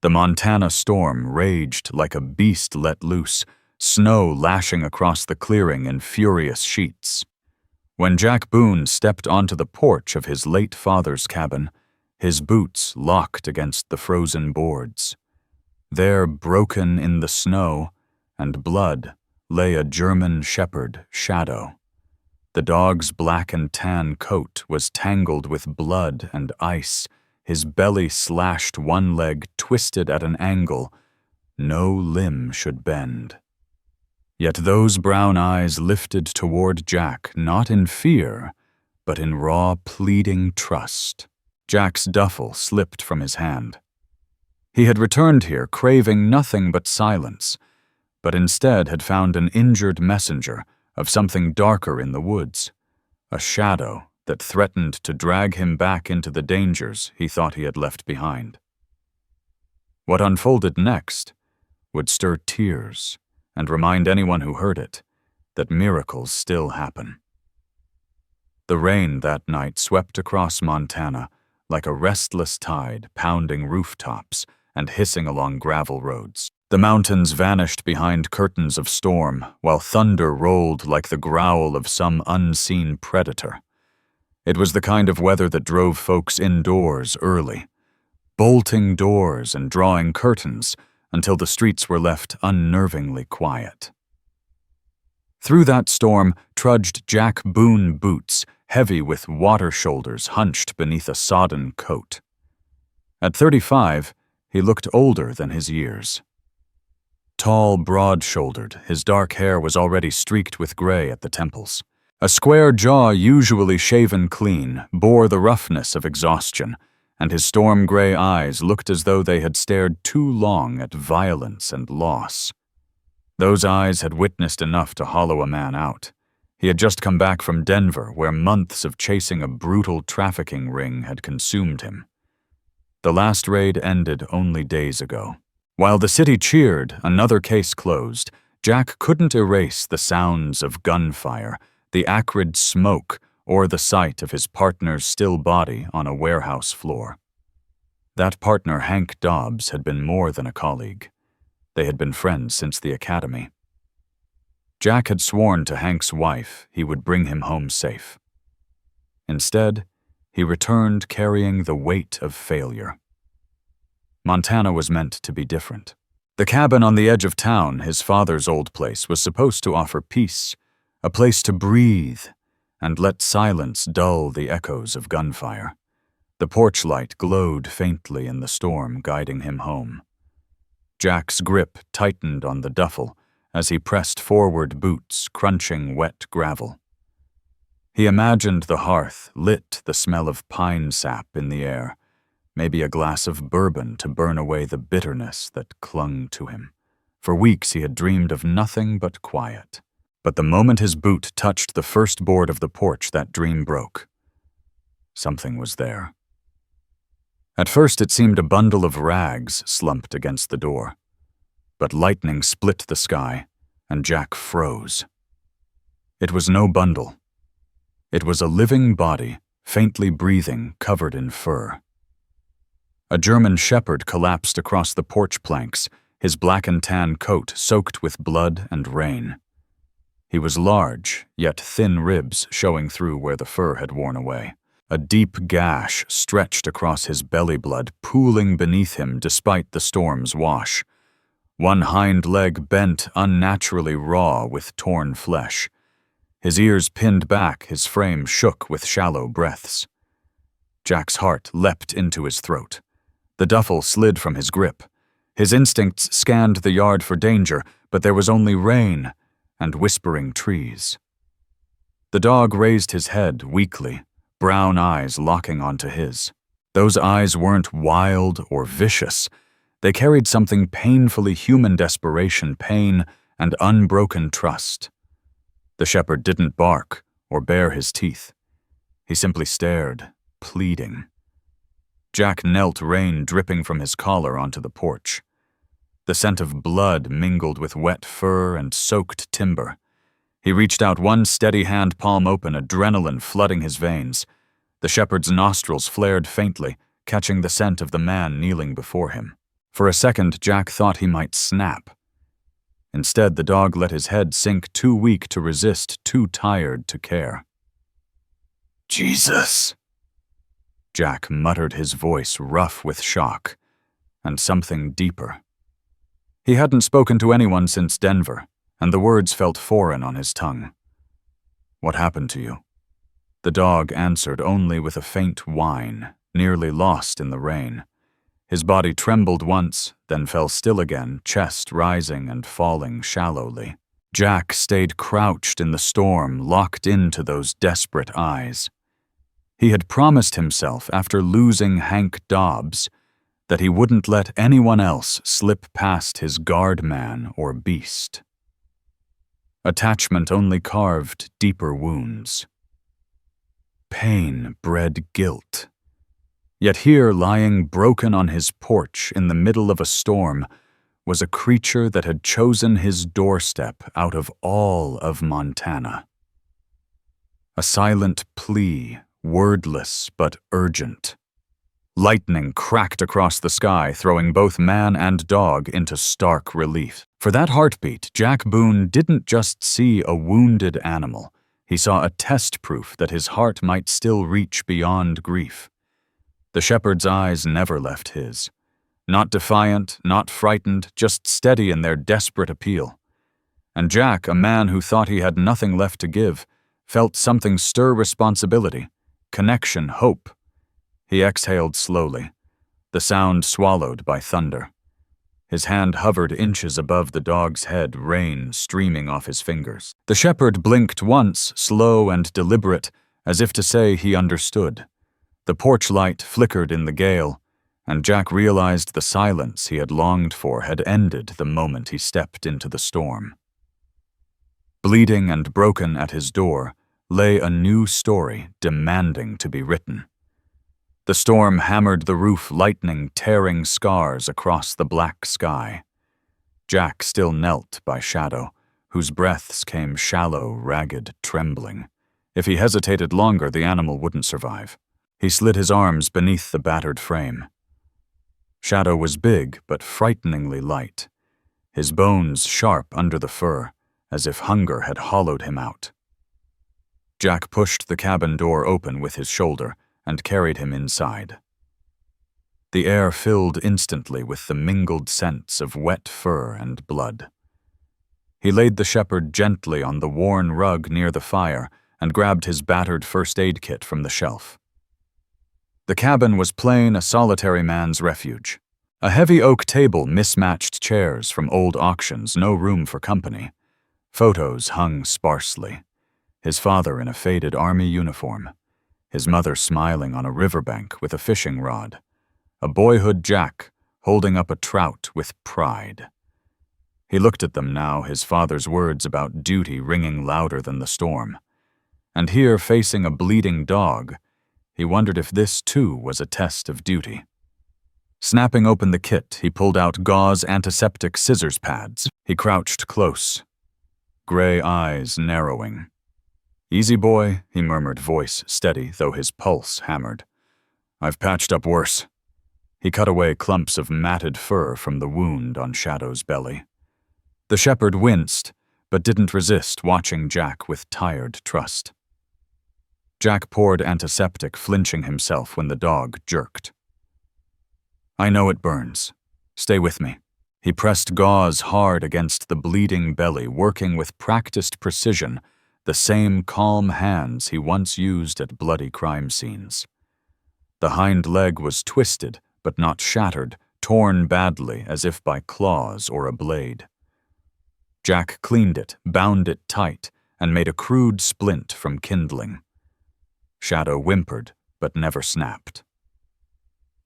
The Montana storm raged like a beast let loose, snow lashing across the clearing in furious sheets. When Jack Boone stepped onto the porch of his late father's cabin, his boots locked against the frozen boards. There, broken in the snow and blood, lay a German Shepherd shadow. The dog's black and tan coat was tangled with blood and ice, his belly slashed, one leg twisted at an angle. No limb should bend. Yet those brown eyes lifted toward Jack, not in fear, but in raw, pleading trust. Jack's duffel slipped from his hand. He had returned here craving nothing but silence, but instead had found an injured messenger of something darker in the woods, a shadow that threatened to drag him back into the dangers he thought he had left behind. What unfolded next would stir tears and remind anyone who heard it that miracles still happen. The rain that night swept across Montana like a restless tide, pounding rooftops and hissing along gravel roads. The mountains vanished behind curtains of storm, while thunder rolled like the growl of some unseen predator. It was the kind of weather that drove folks indoors early, bolting doors and drawing curtains until the streets were left unnervingly quiet. Through that storm trudged Jack Boone Boots, heavy with water shoulders hunched beneath a sodden coat. At 35, he looked older than his years. Tall, broad-shouldered, his dark hair was already streaked with gray at the temples. A square jaw, usually shaven clean, bore the roughness of exhaustion, and his storm-gray eyes looked as though they had stared too long at violence and loss. Those eyes had witnessed enough to hollow a man out. He had just come back from Denver, where months of chasing a brutal trafficking ring had consumed him. The last raid ended only days ago. While the city cheered, another case closed, Jack couldn't erase the sounds of gunfire, the acrid smoke, or the sight of his partner's still body on a warehouse floor. That partner, Hank Dobbs, had been more than a colleague. They had been friends since the academy. Jack had sworn to Hank's wife he would bring him home safe. Instead, he returned carrying the weight of failure. Montana was meant to be different. The cabin on the edge of town, his father's old place, was supposed to offer peace, a place to breathe and let silence dull the echoes of gunfire. The porch light glowed faintly in the storm, guiding him home. Jack's grip tightened on the duffel as he pressed forward, boots crunching wet gravel. He imagined the hearth lit, the smell of pine sap in the air, maybe a glass of bourbon to burn away the bitterness that clung to him. For weeks he had dreamed of nothing but quiet. But the moment his boot touched the first board of the porch, that dream broke. Something was there. At first it seemed a bundle of rags slumped against the door. But lightning split the sky, and Jack froze. It was no bundle. It was a living body, faintly breathing, covered in fur. A German Shepherd collapsed across the porch planks, his black and tan coat soaked with blood and rain. He was large, yet thin ribs showing through where the fur had worn away. A deep gash stretched across his belly, blood pooling beneath him despite the storm's wash. One hind leg bent unnaturally raw with torn flesh. His ears pinned back, his frame shook with shallow breaths. Jack's heart leapt into his throat. The duffel slid from his grip. His instincts scanned the yard for danger, but there was only rain and whispering trees. The dog raised his head weakly, brown eyes locking onto his. Those eyes weren't wild or vicious. They carried something painfully human: desperation, pain, and unbroken trust. The shepherd didn't bark or bare his teeth. He simply stared, pleading. Jack knelt, rain dripping from his collar onto the porch. The scent of blood mingled with wet fur and soaked timber. He reached out one steady hand, palm open, adrenaline flooding his veins. The shepherd's nostrils flared faintly, catching the scent of the man kneeling before him. For a second, Jack thought he might snap. Instead, the dog let his head sink, too weak to resist, too tired to care. "Jesus!" Jack muttered, his voice rough with shock, and something deeper. He hadn't spoken to anyone since Denver, and the words felt foreign on his tongue. "What happened to you?" The dog answered only with a faint whine, nearly lost in the rain. His body trembled once, then fell still again, chest rising and falling shallowly. Jack stayed crouched in the storm, locked into those desperate eyes. He had promised himself, after losing Hank Dobbs, that he wouldn't let anyone else slip past his guard man or beast. Attachment only carved deeper wounds. Pain bred guilt. Yet here, lying broken on his porch in the middle of a storm, was a creature that had chosen his doorstep out of all of Montana. A silent plea, wordless but urgent. Lightning cracked across the sky, throwing both man and dog into stark relief. For that heartbeat, Jack Boone didn't just see a wounded animal. He saw a test proof that his heart might still reach beyond grief. The shepherd's eyes never left his. Not defiant, not frightened, just steady in their desperate appeal. And Jack, a man who thought he had nothing left to give, felt something stir responsibility, connection, hope. He exhaled slowly, the sound swallowed by thunder. His hand hovered inches above the dog's head, rain streaming off his fingers. The shepherd blinked once, slow and deliberate, as if to say he understood. The porch light flickered in the gale, and Jack realized the silence he had longed for had ended the moment he stepped into the storm. Bleeding and broken at his door lay a new story demanding to be written. The storm hammered the roof, lightning tearing scars across the black sky. Jack still knelt by Shadow, whose breaths came shallow, ragged, trembling. If he hesitated longer, the animal wouldn't survive. He slid his arms beneath the battered frame. Shadow was big, but frighteningly light, his bones sharp under the fur, as if hunger had hollowed him out. Jack pushed the cabin door open with his shoulder and carried him inside. The air filled instantly with the mingled scents of wet fur and blood. He laid the shepherd gently on the worn rug near the fire and grabbed his battered first aid kit from the shelf. The cabin was plain, a solitary man's refuge. A heavy oak table, mismatched chairs from old auctions, no room for company. Photos hung sparsely. His father in a faded army uniform. His mother smiling on a riverbank with a fishing rod. A boyhood Jack holding up a trout with pride. He looked at them now, his father's words about duty ringing louder than the storm. And here, facing a bleeding dog, he wondered if this too was a test of duty. Snapping open the kit, he pulled out gauze antiseptic scissors pads. He crouched close, gray eyes narrowing. "Easy, boy," he murmured, voice steady, though his pulse hammered. "I've patched up worse." He cut away clumps of matted fur from the wound on Shadow's belly. The shepherd winced, but didn't resist, watching Jack with tired trust. Jack poured antiseptic, flinching himself when the dog jerked. "I know it burns. Stay with me." He pressed gauze hard against the bleeding belly, working with practiced precision, the same calm hands he once used at bloody crime scenes. The hind leg was twisted, but not shattered, torn badly as if by claws or a blade. Jack cleaned it, bound it tight, and made a crude splint from kindling. Shadow whimpered, but never snapped.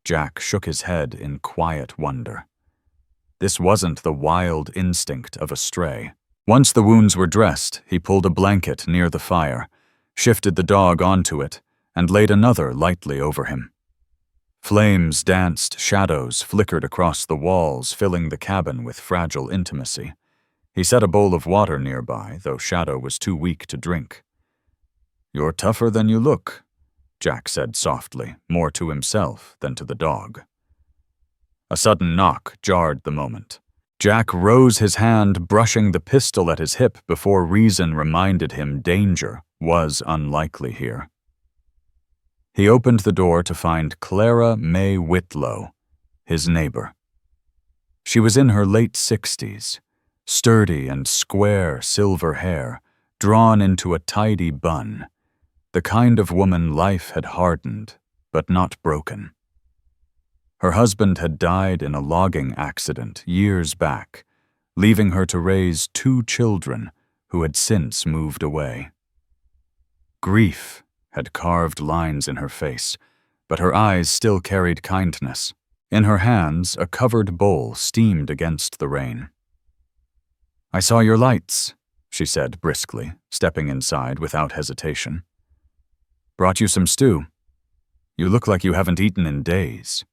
Jack shook his head in quiet wonder. This wasn't the wild instinct of a stray. Once the wounds were dressed, he pulled a blanket near the fire, shifted the dog onto it, and laid another lightly over him. Flames danced, shadows flickered across the walls, filling the cabin with fragile intimacy. He set a bowl of water nearby, though Shadow was too weak to drink. "You're tougher than you look," Jack said softly, more to himself than to the dog. A sudden knock jarred the moment. Jack rose his hand, brushing the pistol at his hip before reason reminded him danger was unlikely here. He opened the door to find Clara May Whitlow, his neighbor. She was in her late 60s, sturdy and square silver hair, drawn into a tidy bun, the kind of woman life had hardened, but not broken. Her husband had died in a logging accident years back, leaving her to raise 2 children who had since moved away. Grief had carved lines in her face, but her eyes still carried kindness. In her hands, a covered bowl steamed against the rain. "I saw your lights," she said briskly, stepping inside without hesitation. "Brought you some stew. You look like you haven't eaten in days."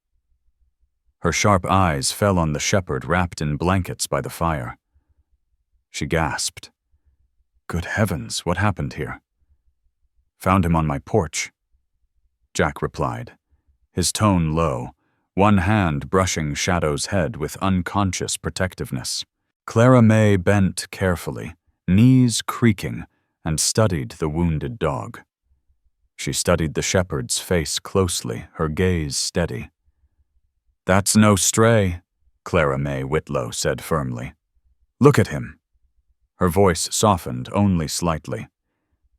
Her sharp eyes fell on the shepherd wrapped in blankets by the fire. She gasped. "Good heavens, what happened here?" "Found him on my porch," Jack replied, his tone low, one hand brushing Shadow's head with unconscious protectiveness. Clara May bent carefully, knees creaking, and studied the wounded dog. She studied the shepherd's face closely, her gaze steady. "That's no stray," Clara May Whitlow said firmly. "Look at him." Her voice softened only slightly.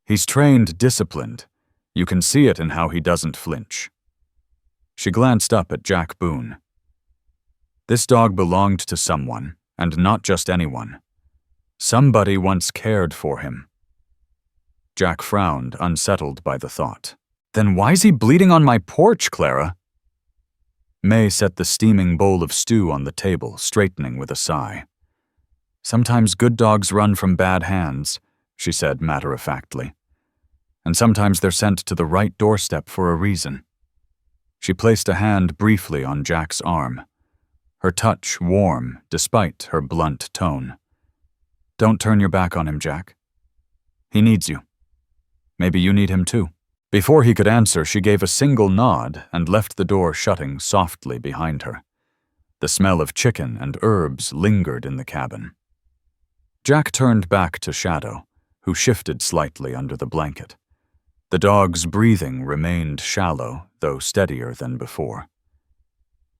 "He's trained, disciplined. You can see it in how he doesn't flinch." She glanced up at Jack Boone. This dog belonged to someone, and not just anyone. Somebody once cared for him. Jack frowned, unsettled by the thought. "Then why's he bleeding on my porch, Clara?" May set the steaming bowl of stew on the table, straightening with a sigh. "Sometimes good dogs run from bad hands," she said matter-of-factly. "And sometimes they're sent to the right doorstep for a reason." She placed a hand briefly on Jack's arm, her touch warm despite her blunt tone. "Don't turn your back on him, Jack. He needs you. Maybe you need him too." Before he could answer, she gave a single nod and left the door shutting softly behind her. The smell of chicken and herbs lingered in the cabin. Jack turned back to Shadow, who shifted slightly under the blanket. The dog's breathing remained shallow, though steadier than before.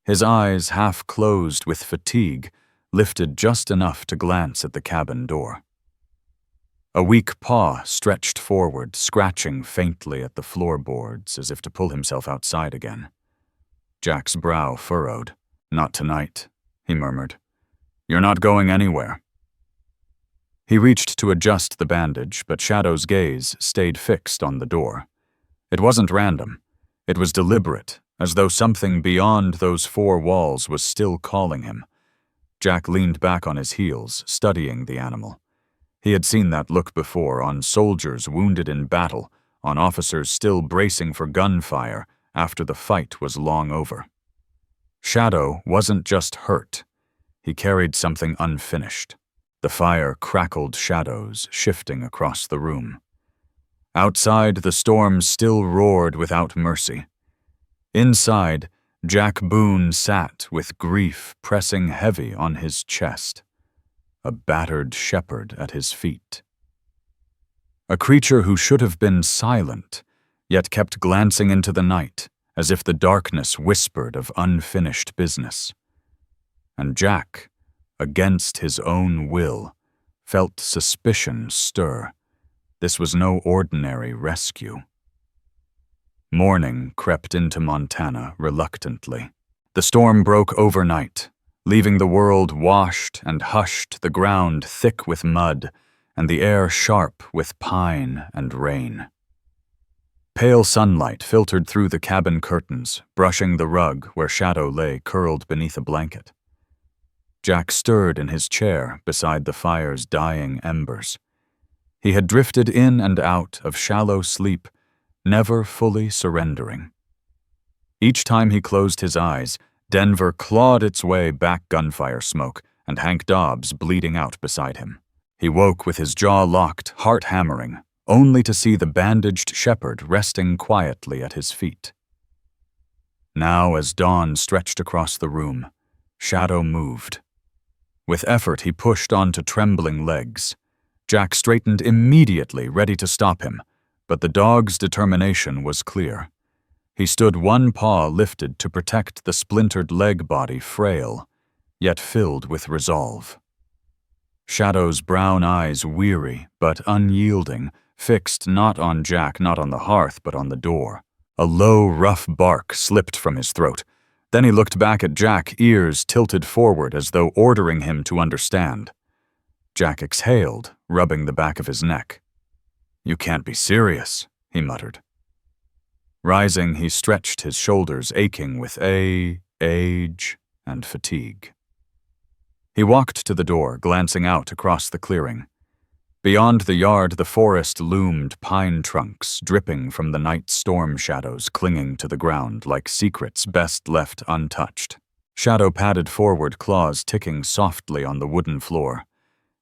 His eyes, half closed with fatigue, lifted just enough to glance at the cabin door. A weak paw stretched forward, scratching faintly at the floorboards as if to pull himself outside again. Jack's brow furrowed. "Not tonight," he murmured. "You're not going anywhere." He reached to adjust the bandage, but Shadow's gaze stayed fixed on the door. It wasn't random. It was deliberate, as though something beyond those 4 walls was still calling him. Jack leaned back on his heels, studying the animal. He had seen that look before, on soldiers wounded in battle, on officers still bracing for gunfire after the fight was long over. Shadow wasn't just hurt. He carried something unfinished. The fire crackled shadows, shifting across the room. Outside, the storm still roared without mercy. Inside, Jack Boone sat with grief pressing heavy on his chest, a battered shepherd at his feet. A creature who should have been silent, yet kept glancing into the night, as if the darkness whispered of unfinished business. And Jack, against his own will, felt suspicion stir. This was no ordinary rescue. Morning crept into Montana reluctantly. The storm broke overnight, leaving the world washed and hushed, the ground thick with mud, and the air sharp with pine and rain. Pale sunlight filtered through the cabin curtains, brushing the rug where Shadow lay curled beneath a blanket. Jack stirred in his chair beside the fire's dying embers. He had drifted in and out of shallow sleep, never fully surrendering. Each time he closed his eyes, Denver clawed its way back gunfire smoke, and Hank Dobbs bleeding out beside him. He woke with his jaw locked, heart hammering, only to see the bandaged shepherd resting quietly at his feet. Now, as dawn stretched across the room, Shadow moved. With effort, he pushed onto trembling legs. Jack straightened immediately, ready to stop him, but the dog's determination was clear. He stood one paw lifted to protect the splintered leg body, frail, yet filled with resolve. Shadow's brown eyes, weary but unyielding, fixed not on Jack, not on the hearth, but on the door. A low, rough bark slipped from his throat. Then he looked back at Jack, ears tilted forward as though ordering him to understand. Jack exhaled, rubbing the back of his neck. "You can't be serious," he muttered. Rising, he stretched his shoulders, aching with age and fatigue. He walked to the door, glancing out across the clearing. Beyond the yard, the forest loomed, pine trunks dripping from the night storm shadows clinging to the ground like secrets best left untouched. Shadow padded forward, claws ticking softly on the wooden floor.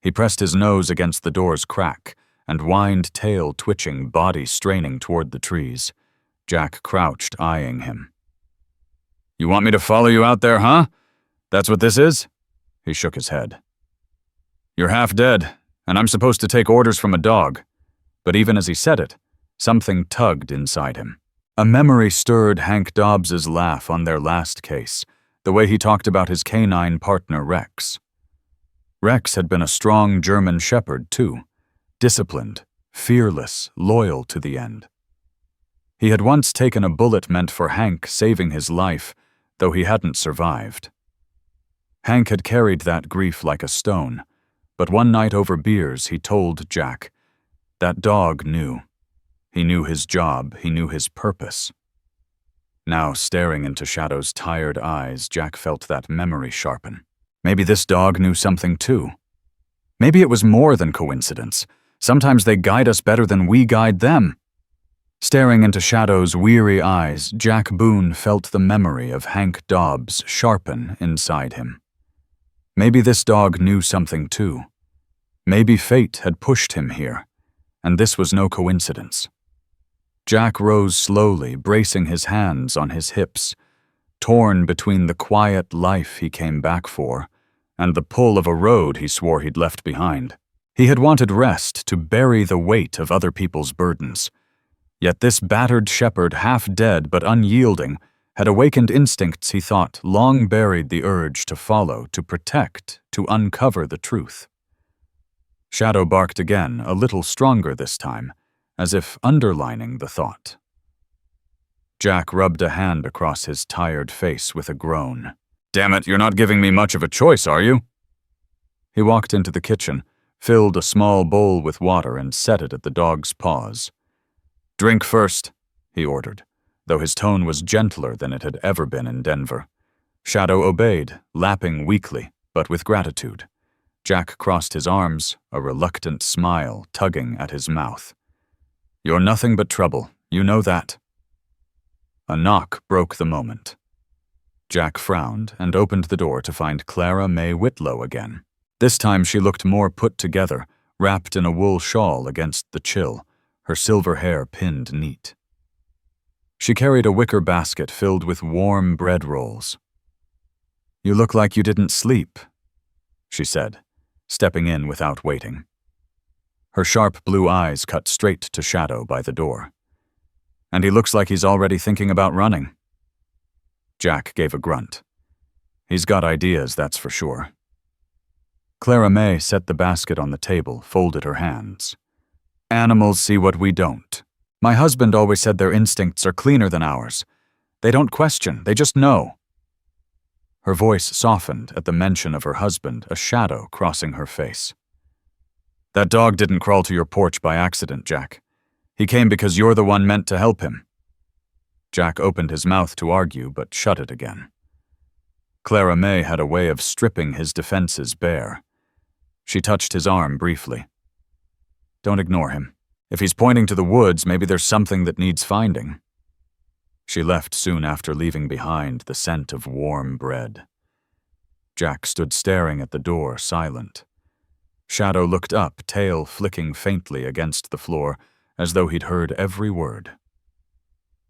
He pressed his nose against the door's crack and whined, tail twitching, body straining toward the trees. Jack crouched, eyeing him. "You want me to follow you out there, huh? That's what this is?" He shook his head. "You're half dead, and I'm supposed to take orders from a dog." But even as he said it, something tugged inside him. A memory stirred Hank Dobbs's laugh on their last case, the way he talked about his canine partner Rex. Rex had been a strong German Shepherd, too, disciplined, fearless, loyal to the end. He had once taken a bullet meant for Hank, saving his life, though he hadn't survived. Hank had carried that grief like a stone, but one night over beers he told Jack, that dog knew. He knew his job, he knew his purpose. Now, staring into Shadow's tired eyes, Jack felt that memory sharpen. Maybe this dog knew something too. Maybe it was more than coincidence. Sometimes they guide us better than we guide them. Staring into Shadow's weary eyes, Jack Boone felt the memory of Hank Dobbs sharpen inside him. Maybe this dog knew something too. Maybe fate had pushed him here, and this was no coincidence. Jack rose slowly, bracing his hands on his hips, torn between the quiet life he came back for and the pull of a road he swore he'd left behind. He had wanted rest to bury the weight of other people's burdens. Yet this battered shepherd, half dead but unyielding, had awakened instincts he thought long buried the urge to follow, to protect, to uncover the truth. Shadow barked again, a little stronger this time, as if underlining the thought. Jack rubbed a hand across his tired face with a groan. "Damn it, you're not giving me much of a choice, are you?" He walked into the kitchen, filled a small bowl with water and set it at the dog's paws. "Drink first," he ordered, though his tone was gentler than it had ever been in Denver. Shadow obeyed, lapping weakly, but with gratitude. Jack crossed his arms, a reluctant smile tugging at his mouth. "You're nothing but trouble, you know that." A knock broke the moment. Jack frowned and opened the door to find Clara May Whitlow again. This time she looked more put together, wrapped in a wool shawl against the chill, her silver hair pinned neat. She carried a wicker basket filled with warm bread rolls. "You look like you didn't sleep," she said, stepping in without waiting. Her sharp blue eyes cut straight to Shadow by the door. "And he looks like he's already thinking about running." Jack gave a grunt. "He's got ideas, that's for sure." Clara May set the basket on the table, folded her hands. "Animals see what we don't. My husband always said their instincts are cleaner than ours. They don't question, they just know." Her voice softened at the mention of her husband, a shadow crossing her face. "That dog didn't crawl to your porch by accident, Jack. He came because you're the one meant to help him." Jack opened his mouth to argue, but shut it again. Clara May had a way of stripping his defenses bare. She touched his arm briefly. "Don't ignore him. If he's pointing to the woods, maybe there's something that needs finding." She left soon after, leaving behind the scent of warm bread. Jack stood staring at the door, silent. Shadow looked up, tail flicking faintly against the floor, as though he'd heard every word.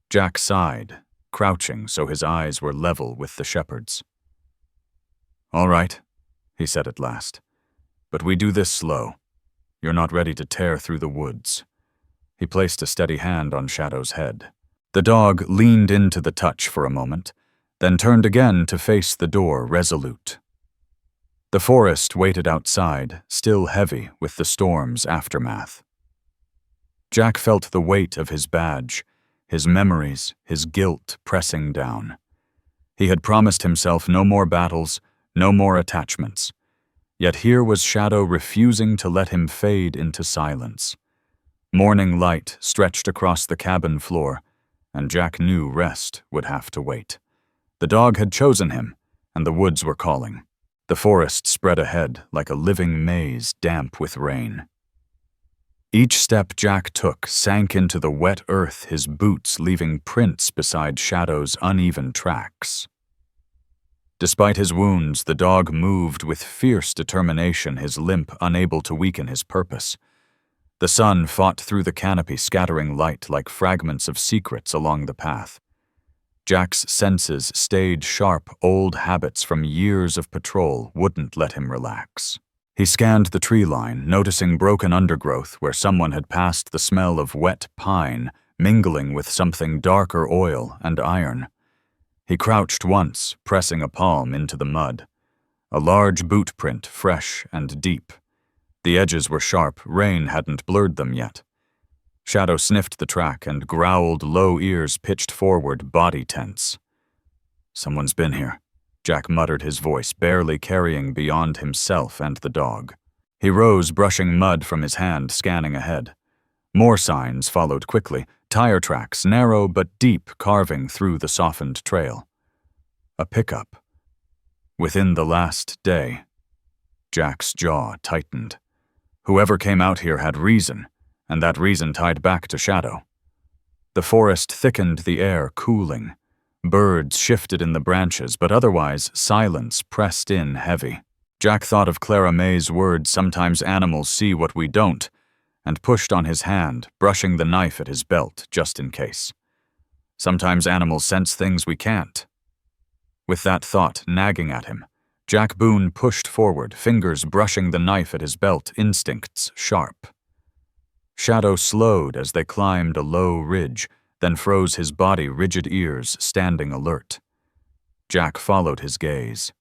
Jack sighed, crouching so his eyes were level with the shepherd's. "All right," he said at last. "But we do this slow. You're not ready to tear through the woods." He placed a steady hand on Shadow's head. The dog leaned into the touch for a moment, then turned again to face the door, resolute. The forest waited outside, still heavy with the storm's aftermath. Jack felt the weight of his badge, his memories, his guilt pressing down. He had promised himself no more battles, no more attachments. Yet here was Shadow refusing to let him fade into silence. Morning light stretched across the cabin floor, and Jack knew rest would have to wait. The dog had chosen him, and the woods were calling. The forest spread ahead like a living maze damp with rain. Each step Jack took sank into the wet earth, his boots leaving prints beside Shadow's uneven tracks. Despite his wounds, the dog moved with fierce determination, his limp unable to weaken his purpose. The sun fought through the canopy, scattering light like fragments of secrets along the path. Jack's senses stayed sharp. Old habits from years of patrol wouldn't let him relax. He scanned the tree line, noticing broken undergrowth where someone had passed, the smell of wet pine mingling with something darker, oil and iron. He crouched once, pressing a palm into the mud. A large boot print, fresh and deep. The edges were sharp, rain hadn't blurred them yet. Shadow sniffed the track and growled, low ears pitched forward, body tense. "Someone's been here," Jack muttered, his voice barely carrying beyond himself and the dog. He rose, brushing mud from his hand, scanning ahead. More signs followed quickly, tire tracks, narrow but deep, carving through the softened trail. A pickup. Within the last day. Jack's jaw tightened. Whoever came out here had reason, and that reason tied back to Shadow. The forest thickened, the air cooling. Birds shifted in the branches, but otherwise silence pressed in heavy. Jack thought of Clara May's words, "Sometimes animals see what we don't," and pushed on his hand, brushing the knife at his belt just in case. Sometimes animals sense things we can't. With that thought nagging at him, Jack Boone pushed forward, fingers brushing the knife at his belt, instincts sharp. Shadow slowed as they climbed a low ridge, then froze, his body, rigid ears standing alert. Jack followed his gaze.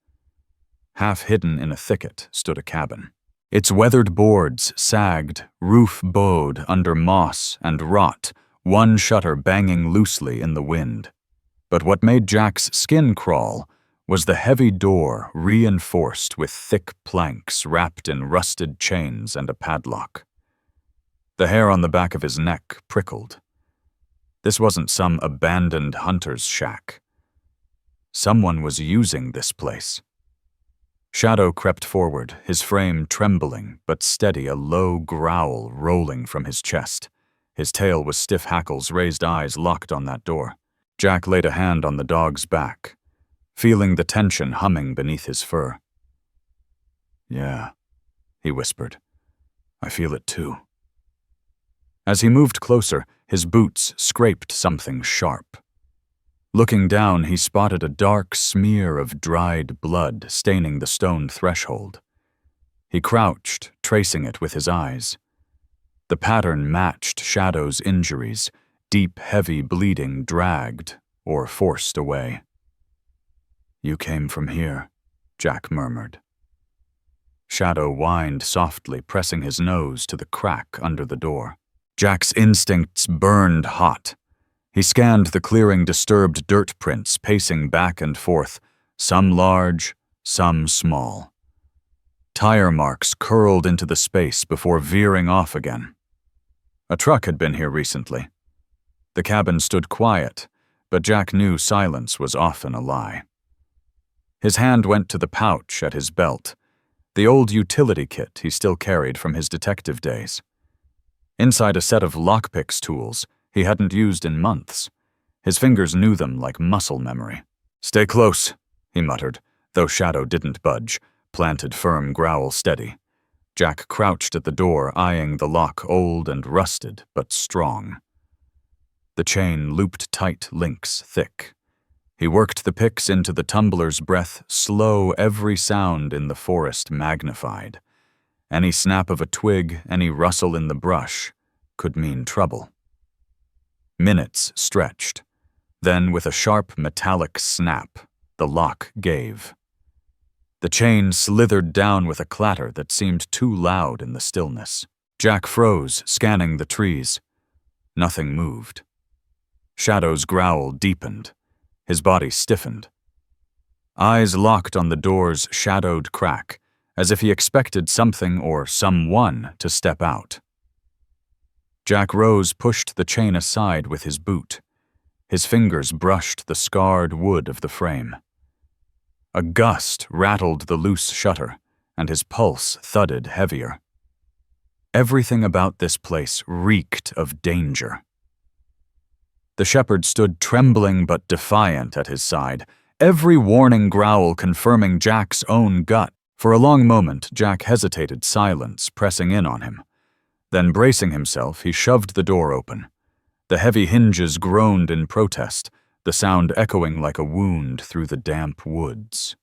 Half hidden in a thicket stood a cabin. Its weathered boards sagged, roof bowed under moss and rot, one shutter banging loosely in the wind. But what made Jack's skin crawl was the heavy door, reinforced with thick planks wrapped in rusted chains and a padlock. The hair on the back of his neck prickled. This wasn't some abandoned hunter's shack. Someone was using this place. Shadow crept forward, his frame trembling but steady, a low growl rolling from his chest. His tail was stiff, hackles, raised eyes locked on that door. Jack laid a hand on the dog's back, feeling the tension humming beneath his fur. "Yeah," he whispered. "I feel it too." As he moved closer, his boots scraped something sharp. Looking down, he spotted a dark smear of dried blood staining the stone threshold. He crouched, tracing it with his eyes. The pattern matched Shadow's injuries, deep, heavy bleeding dragged or forced away. "You came from here," Jack murmured. Shadow whined softly, pressing his nose to the crack under the door. Jack's instincts burned hot. He scanned the clearing, disturbed dirt prints pacing back and forth, some large, some small. Tire marks curled into the space before veering off again. A truck had been here recently. The cabin stood quiet, but Jack knew silence was often a lie. His hand went to the pouch at his belt, the old utility kit he still carried from his detective days. Inside a set of lockpicks tools he hadn't used in months. His fingers knew them like muscle memory. "Stay close," he muttered, though Shadow didn't budge, planted firm, growl steady. Jack crouched at the door, eyeing the lock, old and rusted, but strong. The chain looped tight, links thick. He worked the picks into the tumbler's breath, slow, every sound in the forest magnified. Any snap of a twig, any rustle in the brush, could mean trouble. Minutes stretched. Then, with a sharp metallic snap, the lock gave. The chain slithered down with a clatter that seemed too loud in the stillness. Jack froze, scanning the trees. Nothing moved. Shadow's growl deepened. His body stiffened. Eyes locked on the door's shadowed crack, as if he expected something or someone to step out. Jack Rose pushed the chain aside with his boot. His fingers brushed the scarred wood of the frame. A gust rattled the loose shutter, and his pulse thudded heavier. Everything about this place reeked of danger. The shepherd stood trembling but defiant at his side, every warning growl confirming Jack's own gut. For a long moment, Jack hesitated, silence pressing in on him. Then, bracing himself, he shoved the door open. The heavy hinges groaned in protest, the sound echoing like a wound through the damp woods.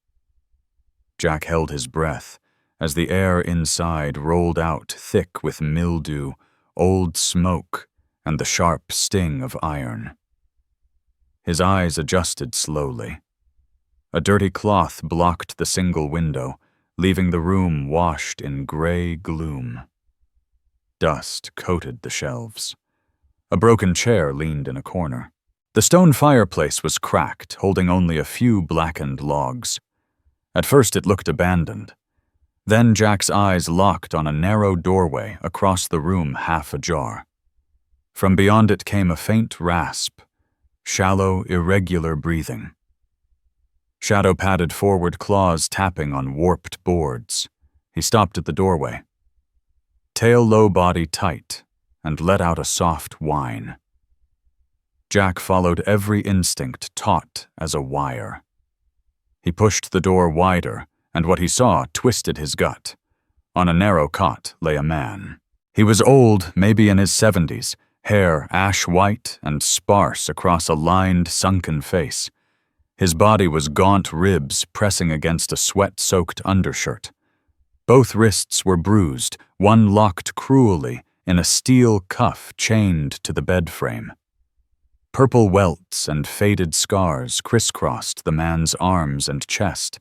Jack held his breath as the air inside rolled out thick with mildew, old smoke, and the sharp sting of iron. His eyes adjusted slowly. A dirty cloth blocked the single window, leaving the room washed in gray gloom. Dust coated the shelves. A broken chair leaned in a corner. The stone fireplace was cracked, holding only a few blackened logs. At first it looked abandoned. Then Jack's eyes locked on a narrow doorway across the room, half ajar. From beyond it came a faint rasp, shallow, irregular breathing. Shadow padded forward, claws tapping on warped boards. He stopped at the doorway. Tail low, body tight, and let out a soft whine. Jack followed every instinct, taut as a wire. He pushed the door wider, and what he saw twisted his gut. On a narrow cot lay a man. He was old, maybe in his 70s, hair ash-white and sparse across a lined, sunken face. His body was gaunt ribs pressing against a sweat-soaked undershirt. Both wrists were bruised, one locked cruelly in a steel cuff chained to the bed frame. Purple welts and faded scars crisscrossed the man's arms and chest,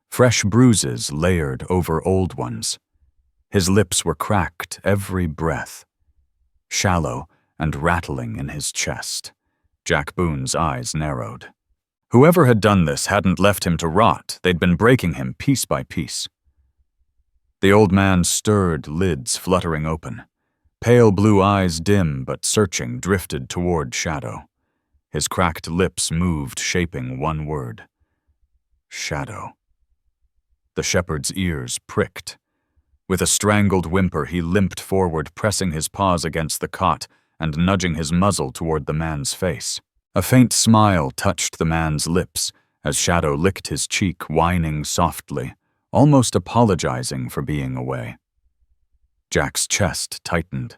fresh bruises layered over old ones. His lips were cracked every breath, shallow and rattling in his chest. Jack Boone's eyes narrowed. Whoever had done this hadn't left him to rot. They'd been breaking him piece by piece. The old man stirred, lids fluttering open. Pale blue eyes, dim but searching, drifted toward Shadow. His cracked lips moved, shaping one word. Shadow. The shepherd's ears pricked. With a strangled whimper, he limped forward, pressing his paws against the cot and nudging his muzzle toward the man's face. A faint smile touched the man's lips as Shadow licked his cheek, whining softly, almost apologizing for being away. Jack's chest tightened.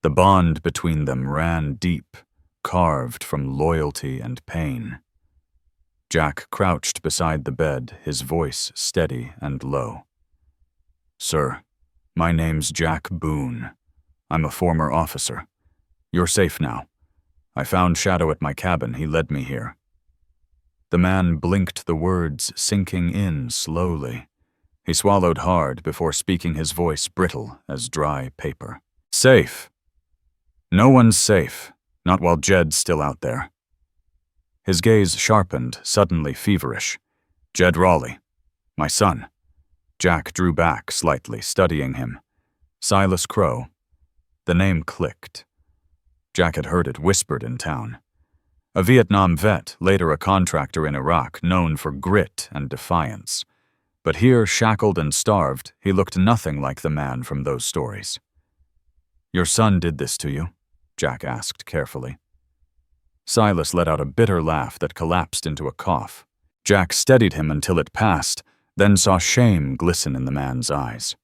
The bond between them ran deep, carved from loyalty and pain. Jack crouched beside the bed, his voice steady and low. "Sir, my name's Jack Boone. I'm a former officer. You're safe now. I found Shadow at my cabin. He led me here." The man blinked, the words sinking in slowly. He swallowed hard before speaking, his voice brittle as dry paper. "Safe? No one's safe, not while Jed's still out there." His gaze sharpened, suddenly feverish. "Jed Raleigh, my son." Jack drew back slightly, studying him. Silas Crow. The name clicked. Jack had heard it whispered in town. A Vietnam vet, later a contractor in Iraq, known for grit and defiance. But here, shackled and starved, he looked nothing like the man from those stories. "Your son did this to you?" Jack asked carefully. Silas let out a bitter laugh that collapsed into a cough. Jack steadied him until it passed, then saw shame glisten in the man's eyes.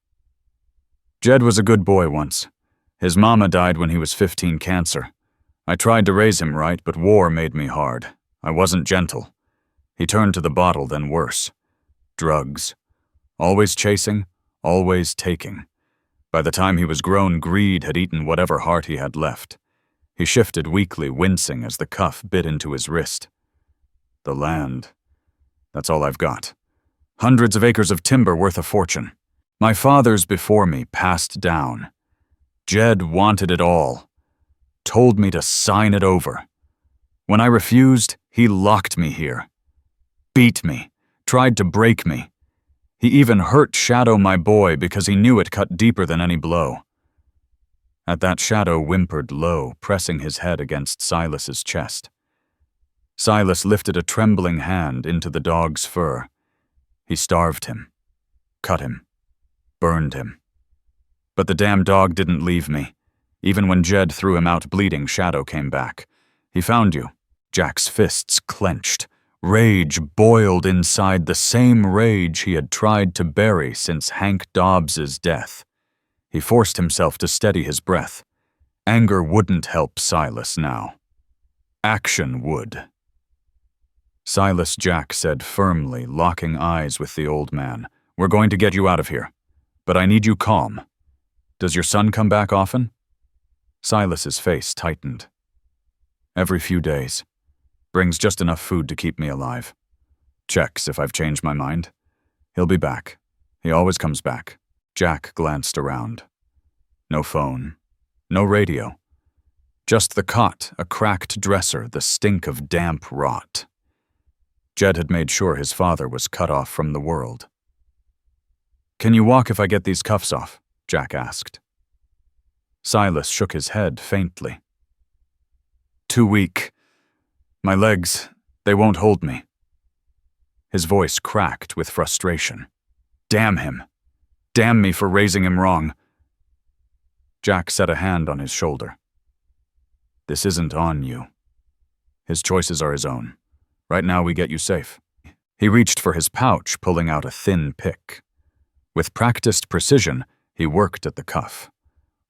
"Jed was a good boy once. His mama died when he was 15, cancer. I tried to raise him right, but war made me hard. I wasn't gentle. He turned to the bottle, then worse. Drugs. Always chasing, always taking. By the time he was grown, greed had eaten whatever heart he had left. He shifted weakly, wincing as the cuff bit into his wrist. The land. That's all I've got. Hundreds of acres of timber worth a fortune. My fathers before me passed down. Jed wanted it all. Told me to sign it over. When I refused, he locked me here. Beat me. Tried to break me. He even hurt Shadow, my boy, because he knew it cut deeper than any blow. At that, Shadow whimpered low, pressing his head against Silas's chest. Silas lifted a trembling hand into the dog's fur. He starved him. Cut him. Burned him. But the damn dog didn't leave me. Even when Jed threw him out bleeding, Shadow came back. He found you. Jack's fists clenched. Rage boiled inside, the same rage he had tried to bury since Hank Dobbs's death. He forced himself to steady his breath. Anger wouldn't help Silas now. Action would. Silas, Jack said firmly, locking eyes with the old man. We're going to get you out of here. But I need you calm. Does your son come back often? Silas's face tightened. Every few days. Brings just enough food to keep me alive. Checks if I've changed my mind. He'll be back. He always comes back. Jack glanced around. No phone. No radio. Just the cot, a cracked dresser, the stink of damp rot. Jed had made sure his father was cut off from the world. Can you walk if I get these cuffs off? Jack asked. Silas shook his head faintly. Too weak. My legs, they won't hold me. His voice cracked with frustration. Damn him. Damn me for raising him wrong. Jack set a hand on his shoulder. This isn't on you. His choices are his own. Right now we get you safe. He reached for his pouch, pulling out a thin pick. With practiced precision, he worked at the cuff.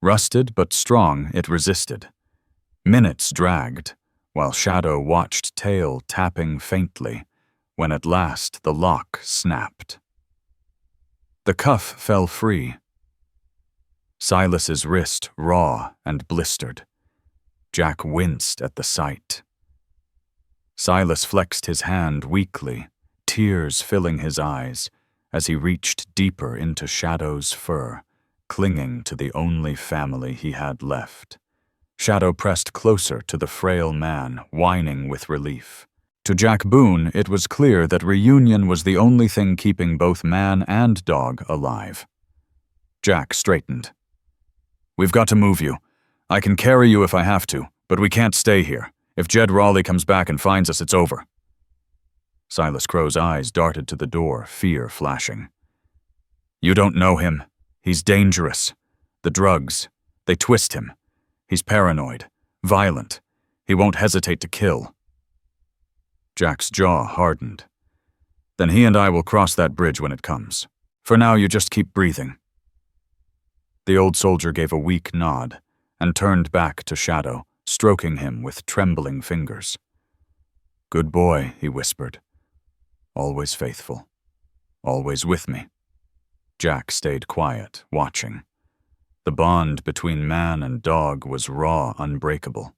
Rusted but strong, it resisted. Minutes dragged, while Shadow watched tail tapping faintly, when at last the lock snapped. The cuff fell free. Silas's wrist raw and blistered. Jack winced at the sight. Silas flexed his hand weakly, tears filling his eyes, as he reached deeper into Shadow's fur, clinging to the only family he had left. Shadow pressed closer to the frail man, whining with relief. To Jack Boone, it was clear that reunion was the only thing keeping both man and dog alive. Jack straightened. We've got to move you. I can carry you if I have to, but we can't stay here. If Jed Raleigh comes back and finds us, it's over. Silas Crow's eyes darted to the door, fear flashing. You don't know him. He's dangerous. The drugs, they twist him. He's paranoid, violent. He won't hesitate to kill. Jack's jaw hardened. Then he and I will cross that bridge when it comes. For now, you just keep breathing. The old soldier gave a weak nod and turned back to Shadow, stroking him with trembling fingers. Good boy, he whispered. Always faithful. Always with me. Jack stayed quiet, watching. The bond between man and dog was raw, unbreakable.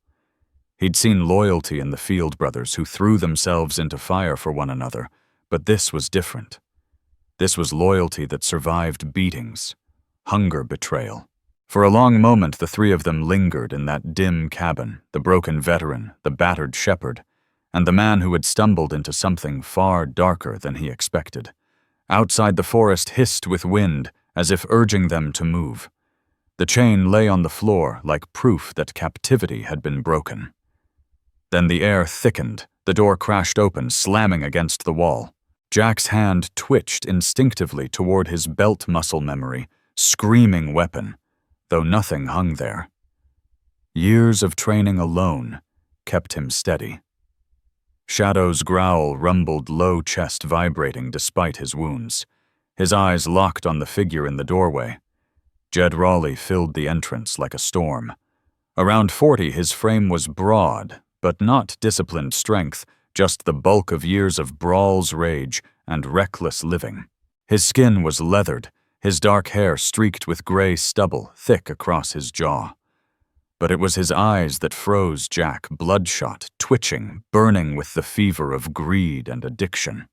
He'd seen loyalty in the Field brothers who threw themselves into fire for one another, but this was different. This was loyalty that survived beatings, hunger betrayal. For a long moment, the three of them lingered in that dim cabin, the broken veteran, the battered shepherd, and the man who had stumbled into something far darker than he expected. Outside, the forest hissed with wind, as if urging them to move. The chain lay on the floor like proof that captivity had been broken. Then the air thickened, the door crashed open, slamming against the wall. Jack's hand twitched instinctively toward his belt muscle memory, screaming weapon, though nothing hung there. Years of training alone kept him steady. Shadow's growl rumbled, low chest vibrating despite his wounds. His eyes locked on the figure in the doorway. Jed Raleigh filled the entrance like a storm. Around 40, his frame was broad, but not disciplined strength, just the bulk of years of brawls, rage, and reckless living. His skin was leathered, his dark hair streaked with gray stubble thick across his jaw. But it was his eyes that froze Jack, bloodshot, twitching, burning with the fever of greed and addiction.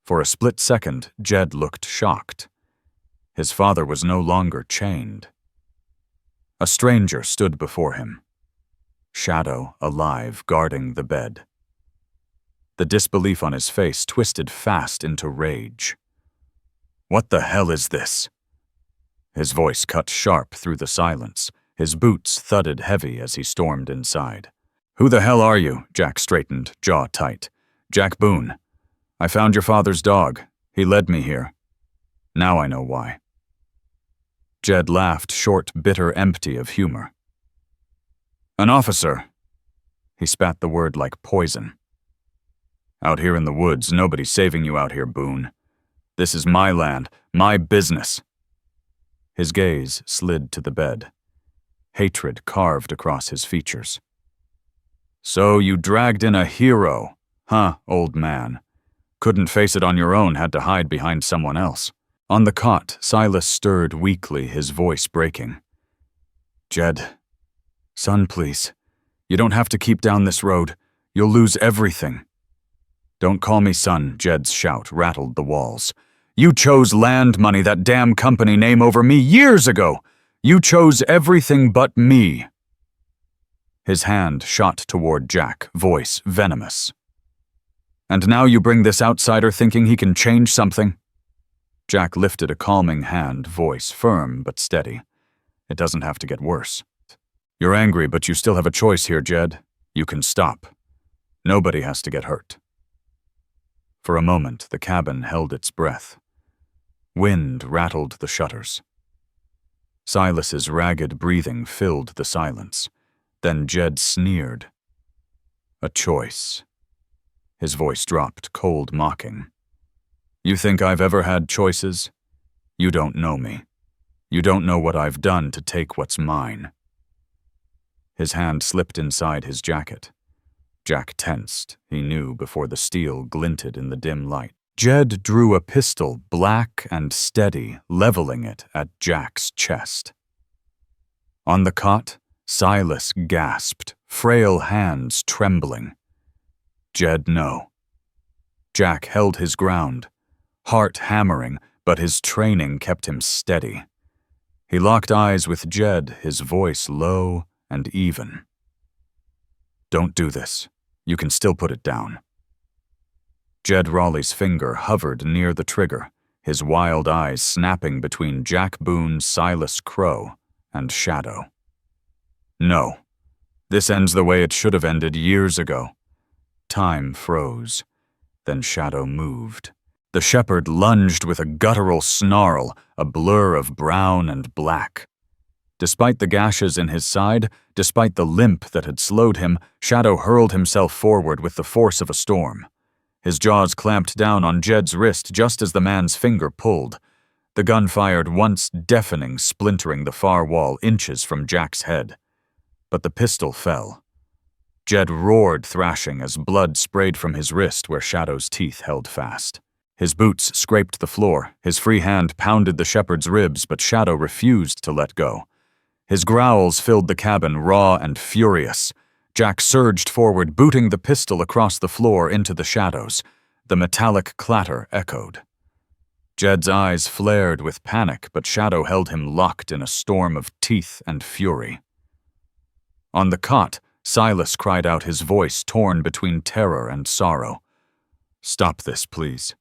For a split second, Jed looked shocked. His father was no longer chained. A stranger stood before him. Shadow, alive, guarding the bed. The disbelief on his face twisted fast into rage. "What the hell is this?" His voice cut sharp through the silence. His boots thudded heavy as he stormed inside. "Who the hell are you?" Jack straightened, jaw tight. "Jack Boone. I found your father's dog. He led me here. Now I know why." Jed laughed, short, bitter, empty of humor. "An officer." He spat the word like poison. "Out here in the woods, nobody's saving you out here, Boone. This is my land, my business." His gaze slid to the bed. Hatred carved across his features. "So you dragged in a hero, huh, old man? Couldn't face it on your own, had to hide behind someone else." On the cot, Silas stirred weakly, his voice breaking. "Jed, son, please. You don't have to keep down this road. You'll lose everything." "Don't call me son," Jed's shout rattled the walls. "You chose land money, that damn company name, over me years ago. You chose everything but me." His hand shot toward Jack, voice venomous. "And now you bring this outsider thinking he can change something?" Jack lifted a calming hand, voice firm but steady. "It doesn't have to get worse. You're angry, but you still have a choice here, Jed. You can stop. Nobody has to get hurt." For a moment, the cabin held its breath. Wind rattled the shutters. Silas's ragged breathing filled the silence. Then Jed sneered. "A choice." His voice dropped, cold mocking. "You think I've ever had choices? You don't know me. You don't know what I've done to take what's mine." His hand slipped inside his jacket. Jack tensed, he knew before the steel glinted in the dim light. Jed drew a pistol, black and steady, leveling it at Jack's chest. On the cot, Silas gasped, frail hands trembling. Jed, no. Jack held his ground, heart hammering, but his training kept him steady. He locked eyes with Jed, his voice low and even. "Don't do this. You can still put it down." Jed Raleigh's finger hovered near the trigger, his wild eyes snapping between Jack Boone, Silas Crow, and Shadow. "No. This ends the way it should have ended years ago." Time froze. Then Shadow moved. The shepherd lunged with a guttural snarl, a blur of brown and black. Despite the gashes in his side, despite the limp that had slowed him, Shadow hurled himself forward with the force of a storm. His jaws clamped down on Jed's wrist just as the man's finger pulled. The gun fired once, deafening, splintering the far wall inches from Jack's head. But the pistol fell. Jed roared, thrashing as blood sprayed from his wrist where Shadow's teeth held fast. His boots scraped the floor, his free hand pounded the shepherd's ribs, but Shadow refused to let go. His growls filled the cabin, raw and furious. Jack surged forward, booting the pistol across the floor into the shadows. The metallic clatter echoed. Jed's eyes flared with panic, but Shadow held him locked in a storm of teeth and fury. On the cot, Silas cried out, his voice torn between terror and sorrow. "Stop this, please."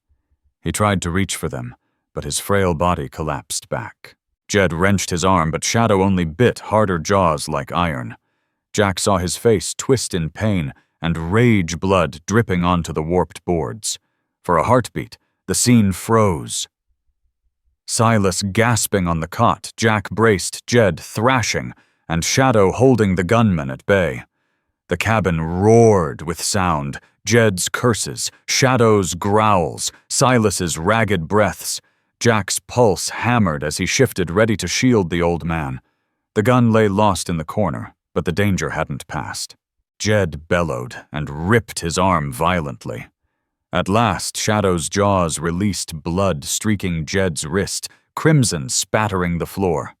He tried to reach for them, but his frail body collapsed back. Jed wrenched his arm, but Shadow only bit harder jaws like iron. Jack saw his face twist in pain and rage blood dripping onto the warped boards. For a heartbeat, the scene froze. Silas gasping on the cot, Jack braced, Jed thrashing, and Shadow holding the gunman at bay. The cabin roared with sound, Jed's curses, Shadow's growls, Silas's ragged breaths. Jack's pulse hammered as he shifted, ready to shield the old man. The gun lay lost in the corner, but the danger hadn't passed. Jed bellowed and ripped his arm violently. At last, Shadow's jaws released blood streaking Jed's wrist, crimson spattering the floor.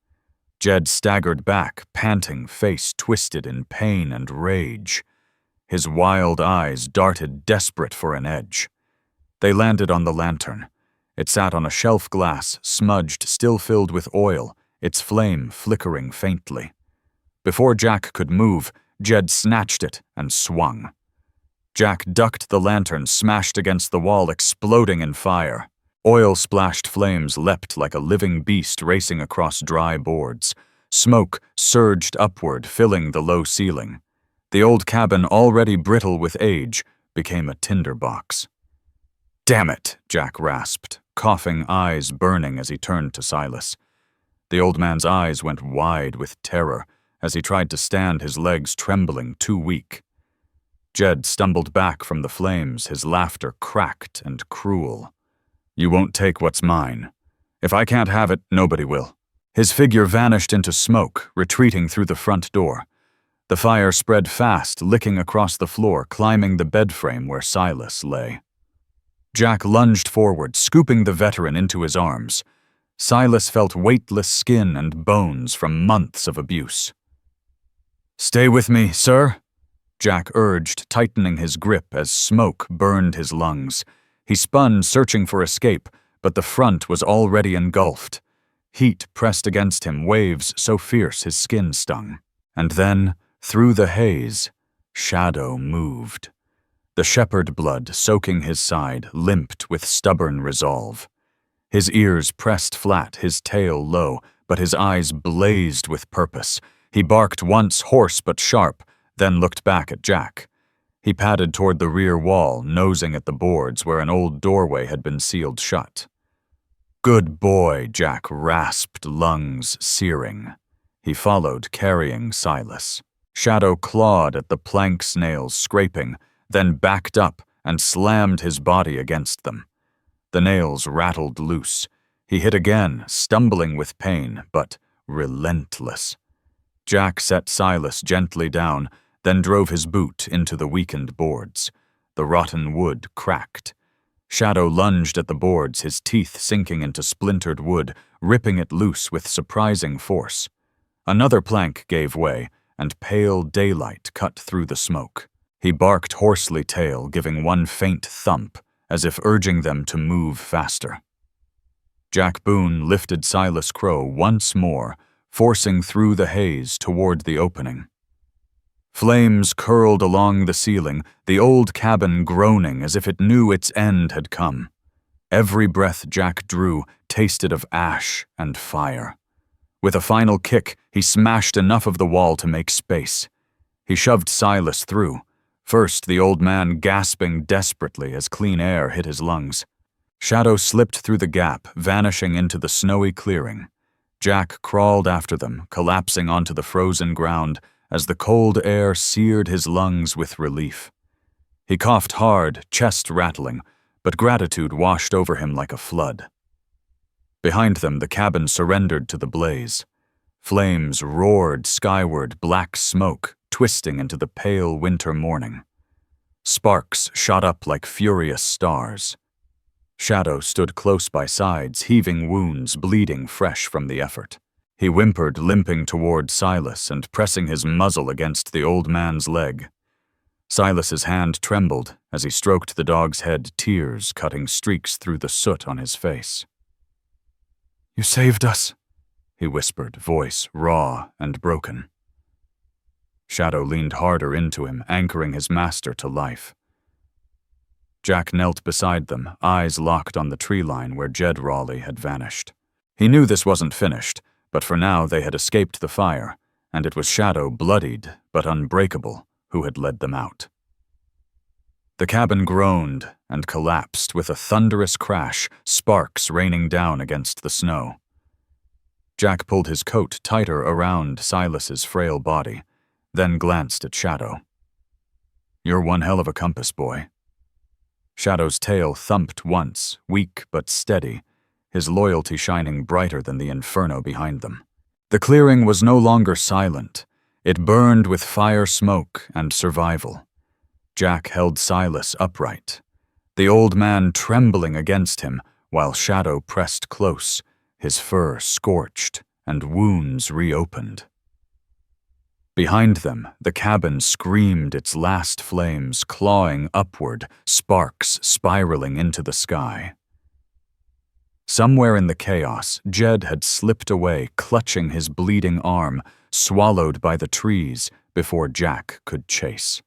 Jed staggered back, panting, face twisted in pain and rage. His wild eyes darted, desperate for an edge. They landed on the lantern. It sat on a shelf glass, smudged, still filled with oil, its flame flickering faintly. Before Jack could move, Jed snatched it and swung. Jack ducked the lantern, smashed against the wall, exploding in fire. Oil-splashed flames leapt like a living beast racing across dry boards. Smoke surged upward, filling the low ceiling. The old cabin, already brittle with age, became a tinderbox. "Damn it," Jack rasped, coughing, eyes burning as he turned to Silas. The old man's eyes went wide with terror as he tried to stand, his legs trembling, too weak. Jed stumbled back from the flames, his laughter cracked and cruel. "You won't take what's mine. If I can't have it, nobody will." His figure vanished into smoke, retreating through the front door. The fire spread fast, licking across the floor, climbing the bed frame where Silas lay. Jack lunged forward, scooping the veteran into his arms. Silas felt weightless skin and bones from months of abuse. "Stay with me, sir," Jack urged, tightening his grip as smoke burned his lungs. He spun, searching for escape, but the front was already engulfed. Heat pressed against him, waves so fierce his skin stung. And then, through the haze, Shadow moved. The shepherd blood soaking his side limped with stubborn resolve. His ears pressed flat, his tail low, but his eyes blazed with purpose. He barked once, hoarse but sharp, then looked back at Jack. He padded toward the rear wall, nosing at the boards where an old doorway had been sealed shut. "Good boy," Jack rasped, lungs searing. He followed, carrying Silas. Shadow clawed at the planks' nails, scraping, then backed up and slammed his body against them. The nails rattled loose. He hit again, stumbling with pain, but relentless. Jack set Silas gently down, then drove his boot into the weakened boards. The rotten wood cracked. Shadow lunged at the boards, his teeth sinking into splintered wood, ripping it loose with surprising force. Another plank gave way, and pale daylight cut through the smoke. He barked hoarsely, tail giving one faint thump, as if urging them to move faster. Jack Boone lifted Silas Crow once more, forcing through the haze toward the opening. Flames curled along the ceiling, the old cabin groaning as if it knew its end had come. Every breath Jack drew tasted of ash and fire. With a final kick, he smashed enough of the wall to make space. He shoved Silas through, first the old man gasping desperately as clean air hit his lungs. Shadow slipped through the gap, vanishing into the snowy clearing. Jack crawled after them, collapsing onto the frozen ground as the cold air seared his lungs with relief. He coughed hard, chest rattling, but gratitude washed over him like a flood. Behind them, the cabin surrendered to the blaze. Flames roared skyward, black smoke twisting into the pale winter morning. Sparks shot up like furious stars. Shadow stood close by sides, heaving wounds, bleeding fresh from the effort. He whimpered, limping toward Silas and pressing his muzzle against the old man's leg. Silas's hand trembled as he stroked the dog's head, tears cutting streaks through the soot on his face. "You saved us," he whispered, voice raw and broken. Shadow leaned harder into him, anchoring his master to life. Jack knelt beside them, eyes locked on the tree line where Jed Raleigh had vanished. He knew this wasn't finished, but for now they had escaped the fire, and it was Shadow, bloodied but unbreakable, who had led them out. The cabin groaned and collapsed with a thunderous crash, sparks raining down against the snow. Jack pulled his coat tighter around Silas's frail body, then glanced at Shadow. "You're one hell of a compass, boy." Shadow's tail thumped once, weak but steady, his loyalty shining brighter than the inferno behind them. The clearing was no longer silent. It burned with fire, smoke, and survival. Jack held Silas upright, the old man trembling against him while Shadow pressed close, his fur scorched and wounds reopened. Behind them, the cabin screamed its last flames clawing upward, sparks spiraling into the sky. Somewhere in the chaos, Jed had slipped away, clutching his bleeding arm, swallowed by the trees before Jack could chase.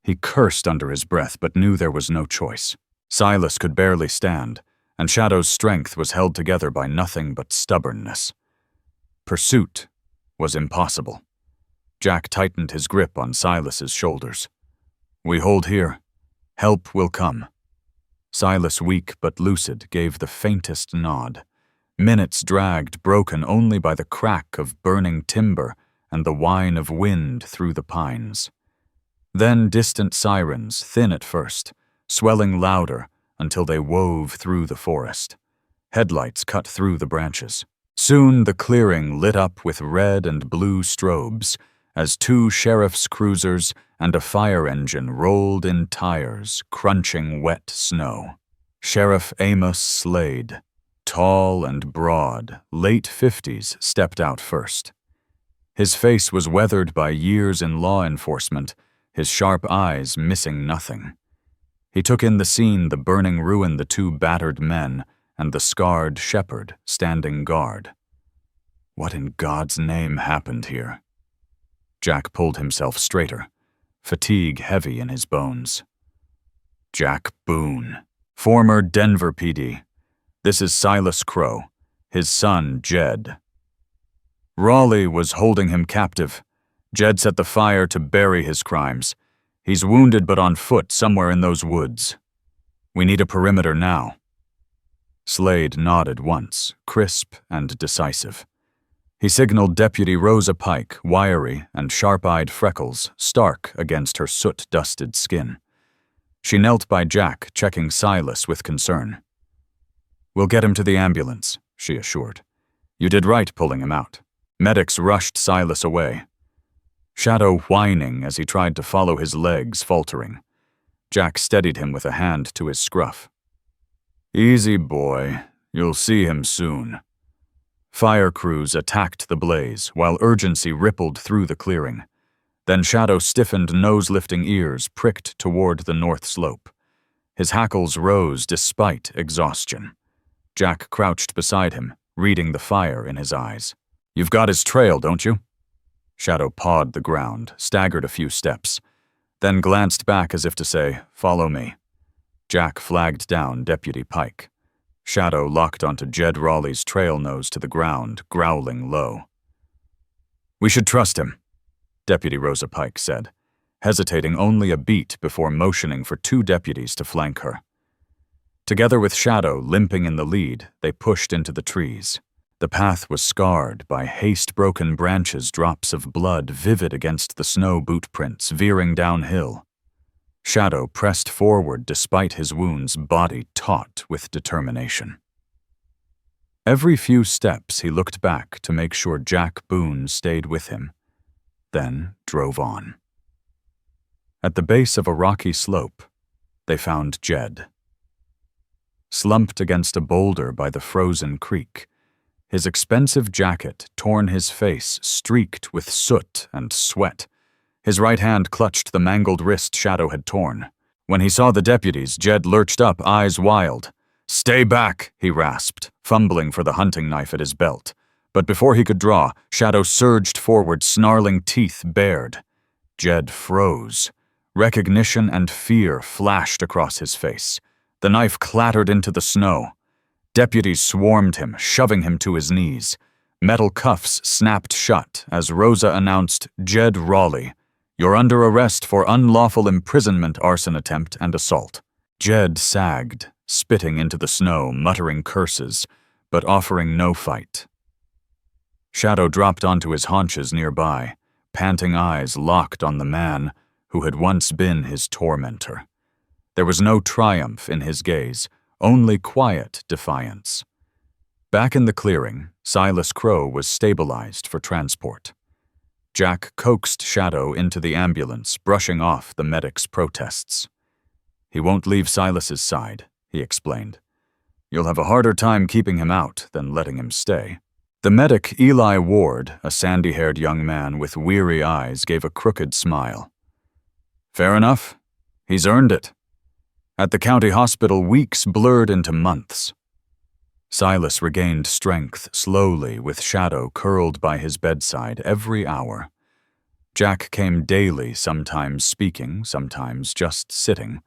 He cursed under his breath, but knew there was no choice. Silas could barely stand, and Shadow's strength was held together by nothing but stubbornness. Pursuit was impossible. Jack tightened his grip on Silas's shoulders. "We hold here. Help will come." Silas, weak but lucid, gave the faintest nod. Minutes dragged, broken only by the crack of burning timber and the whine of wind through the pines. Then distant sirens, thin at first, swelling louder until they wove through the forest. Headlights cut through the branches. Soon the clearing lit up with red and blue strobes as 2 sheriff's cruisers and a fire engine rolled in tires, crunching wet snow. Sheriff Amos Slade, tall and broad, late 50s, stepped out first. His face was weathered by years in law enforcement, his sharp eyes missing nothing. He took in the scene, the burning ruin, the 2 battered men, and the scarred shepherd standing guard. What in God's name happened here? Jack pulled himself straighter, fatigue heavy in his bones. Jack Boone, former Denver PD. This is Silas Crow, his son Jed. Raleigh was holding him captive. Jed set the fire to bury his crimes. He's wounded but on foot somewhere in those woods. We need a perimeter now. Slade nodded once, crisp and decisive. He signaled Deputy Rosa Pike, wiry and sharp-eyed freckles, stark against her soot-dusted skin. She knelt by Jack, checking Silas with concern. "We'll get him to the ambulance," she assured. "You did right pulling him out." Medics rushed Silas away. Shadow whining as he tried to follow his legs, faltering. Jack steadied him with a hand to his scruff. "Easy, boy. You'll see him soon." Fire crews attacked the blaze, while urgency rippled through the clearing. Then Shadow stiffened nose-lifting ears pricked toward the north slope. His hackles rose despite exhaustion. Jack crouched beside him, reading the fire in his eyes. "You've got his trail, don't you?" Shadow pawed the ground, staggered a few steps, then glanced back as if to say, "Follow me." Jack flagged down Deputy Pike. Shadow locked onto Jed Raleigh's trail nose to the ground, growling low. "We should trust him," Deputy Rosa Pike said, hesitating only a beat before motioning for 2 deputies to flank her. Together with Shadow limping in the lead, they pushed into the trees. The path was scarred by haste-broken branches, drops of blood vivid against the snow boot prints veering downhill. Shadow pressed forward despite his wounds, body taut with determination. Every few steps he looked back to make sure Jack Boone stayed with him, then drove on. At the base of a rocky slope, they found Jed. Slumped against a boulder by the frozen creek, his expensive jacket torn, his face streaked with soot and sweat. His right hand clutched the mangled wrist Shadow had torn. When he saw the deputies, Jed lurched up, eyes wild. "Stay back," he rasped, fumbling for the hunting knife at his belt. But before he could draw, Shadow surged forward, snarling teeth bared. Jed froze. Recognition and fear flashed across his face. The knife clattered into the snow. Deputies swarmed him, shoving him to his knees. Metal cuffs snapped shut as Rosa announced, "Jed Raleigh, you're under arrest for unlawful imprisonment, arson attempt, and assault." Jed sagged, spitting into the snow, muttering curses, but offering no fight. Shadow dropped onto his haunches nearby, panting eyes locked on the man who had once been his tormentor. There was no triumph in his gaze, only quiet defiance. Back in the clearing, Silas Crow was stabilized for transport. Jack coaxed Shadow into the ambulance, brushing off the medic's protests. "He won't leave Silas's side," he explained. "You'll have a harder time keeping him out than letting him stay." The medic, Eli Ward, a sandy-haired young man with weary eyes, gave a crooked smile. "Fair enough. He's earned it." At the county hospital, weeks blurred into months. Silas regained strength slowly, with Shadow curled by his bedside every hour. Jack came daily, sometimes speaking, sometimes just sitting.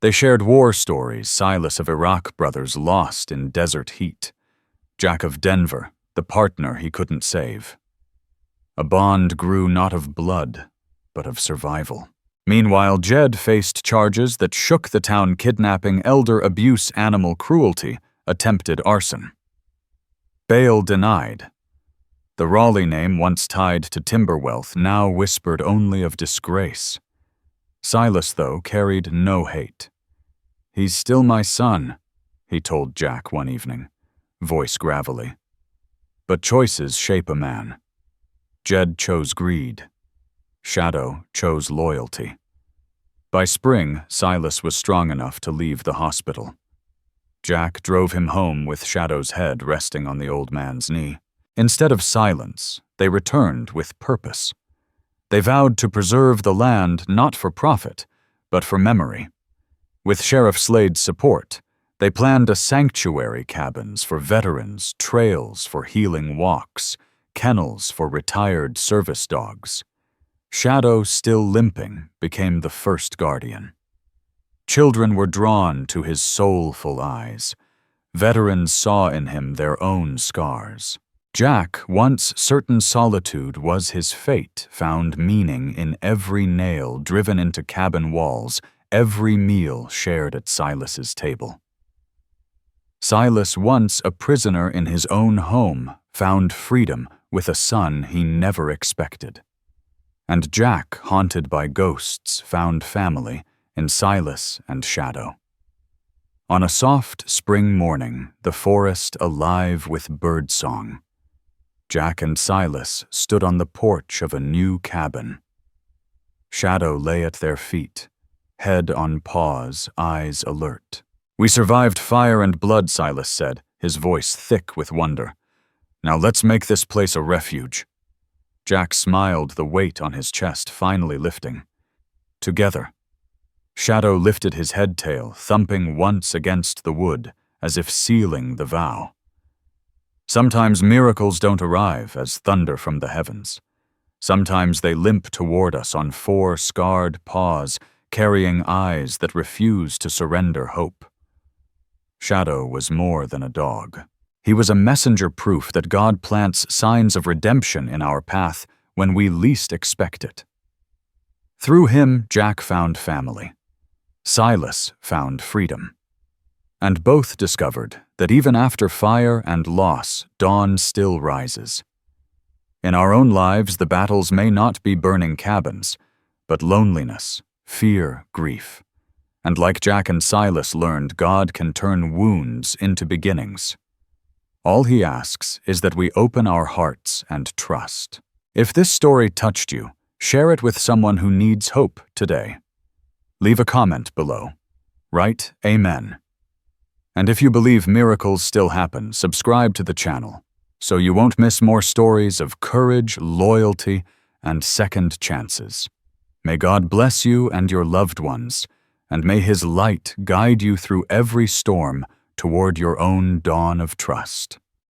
They shared war stories, Silas of Iraq brothers lost in desert heat, Jack of Denver, the partner he couldn't save. A bond grew not of blood, but of survival. Meanwhile, Jed faced charges that shook the town: kidnapping, elder abuse, animal cruelty, attempted arson. Bail denied. The Raleigh name, once tied to timber wealth, now whispered only of disgrace. Silas, though, carried no hate. "He's still my son," he told Jack one evening, voice gravelly. But choices shape a man. Jed chose greed. Shadow chose loyalty. By spring, Silas was strong enough to leave the hospital. Jack drove him home with Shadow's head resting on the old man's knee. Instead of silence, they returned with purpose. They vowed to preserve the land not for profit, but for memory. With Sheriff Slade's support, they planned a sanctuary: cabins for veterans, trails for healing walks, kennels for retired service dogs. Shadow, still limping, became the first guardian. Children were drawn to his soulful eyes. Veterans saw in him their own scars. Jack, once certain solitude was his fate, found meaning in every nail driven into cabin walls, every meal shared at Silas's table. Silas, once a prisoner in his own home, found freedom with a son he never expected. And Jack, haunted by ghosts, found family in Silas and Shadow. On a soft spring morning, the forest alive with birdsong, Jack and Silas stood on the porch of a new cabin. Shadow lay at their feet, head on paws, eyes alert. "We survived fire and blood," Silas said, his voice thick with wonder. "Now let's make this place a refuge." Jack smiled, the weight on his chest finally lifting. Together. Shadow lifted his head-tail, thumping once against the wood, as if sealing the vow. Sometimes miracles don't arrive as thunder from the heavens. Sometimes they limp toward us on 4 scarred paws, carrying eyes that refuse to surrender hope. Shadow was more than a dog. He was a messenger, proof that God plants signs of redemption in our path when we least expect it. Through him, Jack found family. Silas found freedom. And both discovered that even after fire and loss, dawn still rises. In our own lives, the battles may not be burning cabins, but loneliness, fear, grief. And like Jack and Silas learned, God can turn wounds into beginnings. All he asks is that we open our hearts and trust. If this story touched you, share it with someone who needs hope today. Leave a comment below. Write Amen. And if you believe miracles still happen, subscribe to the channel so you won't miss more stories of courage, loyalty, and second chances. May God bless you and your loved ones, and may His light guide you through every storm toward your own dawn of trust.